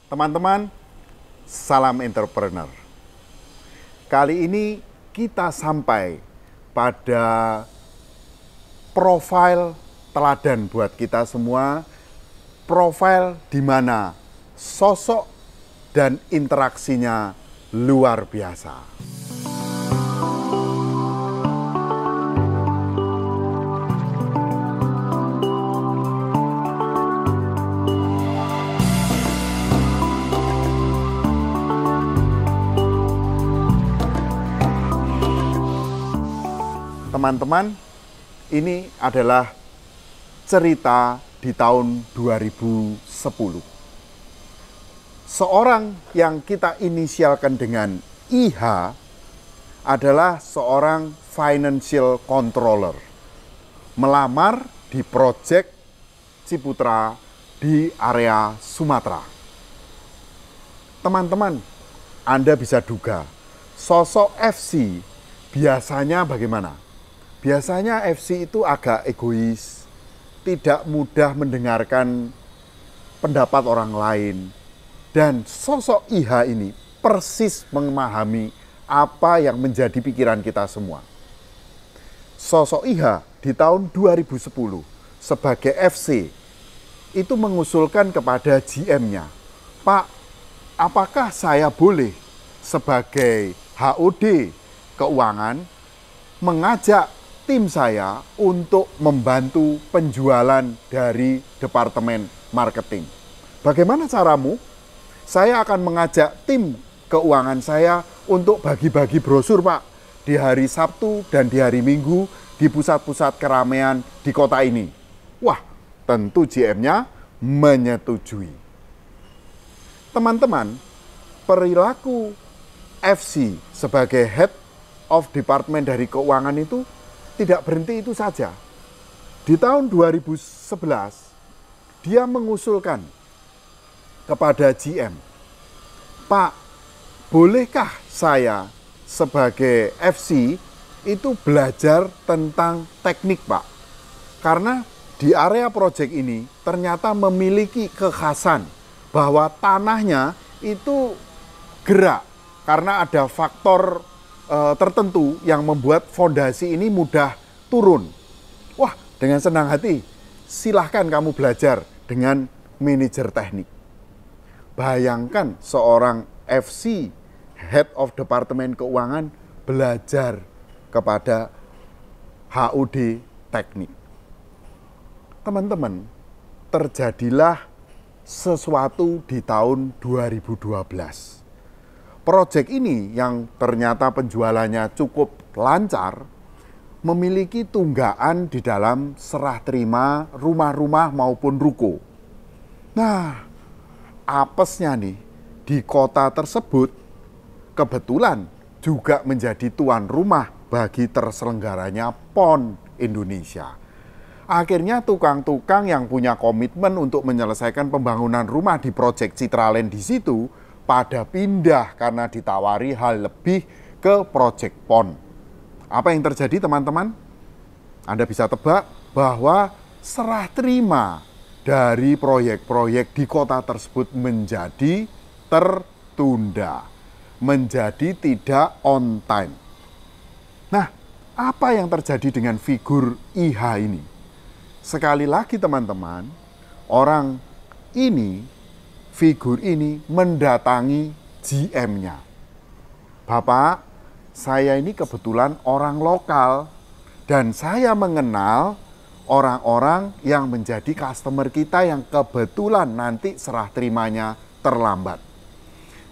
Teman-teman, salam entrepreneur. Kali ini kita sampai pada profil teladan buat kita semua, profil di mana sosok dan interaksinya luar biasa. Teman-teman, ini adalah cerita di tahun 2010. Seorang yang kita inisialkan dengan IH adalah seorang financial controller. Melamar di proyek Ciputra di area Sumatera. Teman-teman, Anda bisa duga, sosok FC biasanya bagaimana? Biasanya FC itu agak egois, tidak mudah mendengarkan pendapat orang lain. Dan sosok IH ini persis memahami apa yang menjadi pikiran kita semua. Sosok IH di tahun 2010 sebagai FC itu mengusulkan kepada GM-nya, "Pak, apakah saya boleh sebagai HOD keuangan mengajak tim saya untuk membantu penjualan dari departemen marketing? Bagaimana caramu?" "Saya akan mengajak tim keuangan saya untuk bagi-bagi brosur, Pak, di hari Sabtu dan di hari Minggu di pusat-pusat keramaian di kota ini." Wah, tentu GM-nya menyetujui. Teman-teman, perilaku FC sebagai head of department dari keuangan itu tidak berhenti itu saja. Di tahun 2011, dia mengusulkan kepada GM, "Pak, bolehkah saya sebagai FC itu belajar tentang teknik, Pak? Karena di area proyek ini ternyata memiliki kekhasan bahwa tanahnya itu gerak karena ada faktor tertentu yang membuat fondasi ini mudah turun." Wah, dengan senang hati, silahkan kamu belajar dengan manajer teknik. Bayangkan seorang FC, Head of Departemen Keuangan, belajar kepada HOD teknik. Teman-teman, terjadilah sesuatu di tahun 2012. Proyek ini yang ternyata penjualannya cukup lancar, memiliki tunggaan di dalam serah terima rumah-rumah maupun ruko. Nah, apesnya nih, di kota tersebut kebetulan juga menjadi tuan rumah bagi terselenggaranya PON Indonesia. Akhirnya tukang-tukang yang punya komitmen untuk menyelesaikan pembangunan rumah di proyek Citraland di situ pada pindah karena ditawari hal lebih ke proyek PON. Apa yang terjadi, teman-teman? Anda bisa tebak bahwa serah terima dari proyek-proyek di kota tersebut menjadi tertunda, menjadi tidak on time. Nah, apa yang terjadi dengan figur IH ini? Sekali lagi teman-teman, orang ini, figur ini mendatangi GM-nya. "Bapak, saya ini kebetulan orang lokal dan saya mengenal orang-orang yang menjadi customer kita yang kebetulan nanti serah terimanya terlambat.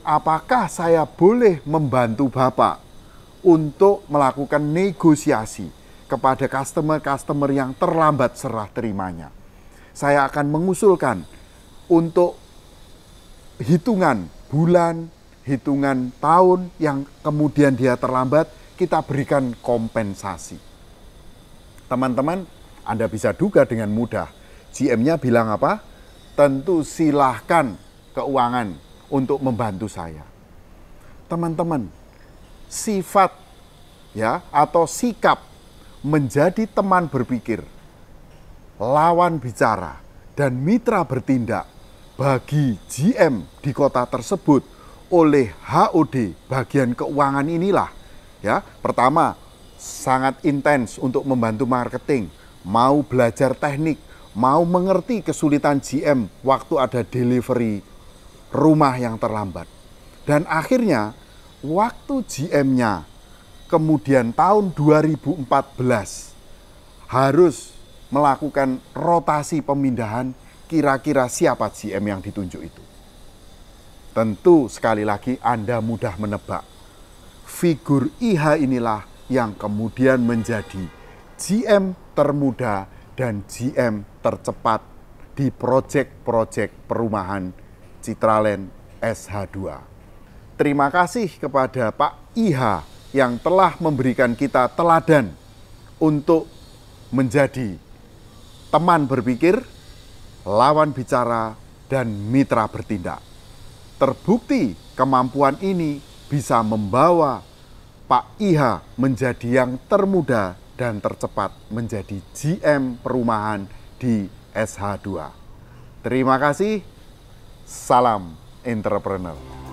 Apakah saya boleh membantu Bapak untuk melakukan negosiasi kepada customer-customer yang terlambat serah terimanya? Saya akan mengusulkan untuk hitungan bulan, hitungan tahun yang kemudian dia terlambat, kita berikan kompensasi." Teman-teman, Anda bisa duga dengan mudah. GM-nya bilang apa? "Tentu silahkan keuangan untuk membantu saya." Teman-teman, sifat ya atau sikap menjadi teman berpikir, lawan bicara, dan mitra bertindak bagi GM di kota tersebut oleh HOD bagian keuangan inilah ya. Pertama, sangat intens untuk membantu marketing, mau belajar teknik, mau mengerti kesulitan GM waktu ada delivery rumah yang terlambat. Dan akhirnya waktu GM-nya kemudian tahun 2014 harus melakukan rotasi pemindahan, kira-kira siapa GM yang ditunjuk itu? Tentu sekali lagi Anda mudah menebak. Figur IH inilah yang kemudian menjadi GM termuda dan GM tercepat di proyek-proyek perumahan Citraland SH2. Terima kasih kepada Pak IH yang telah memberikan kita teladan untuk menjadi teman berpikir, lawan bicara, dan mitra bertindak. Terbukti kemampuan ini bisa membawa Pak IH menjadi yang termuda dan tercepat menjadi GM perumahan di SH2. Terima kasih, salam entrepreneur.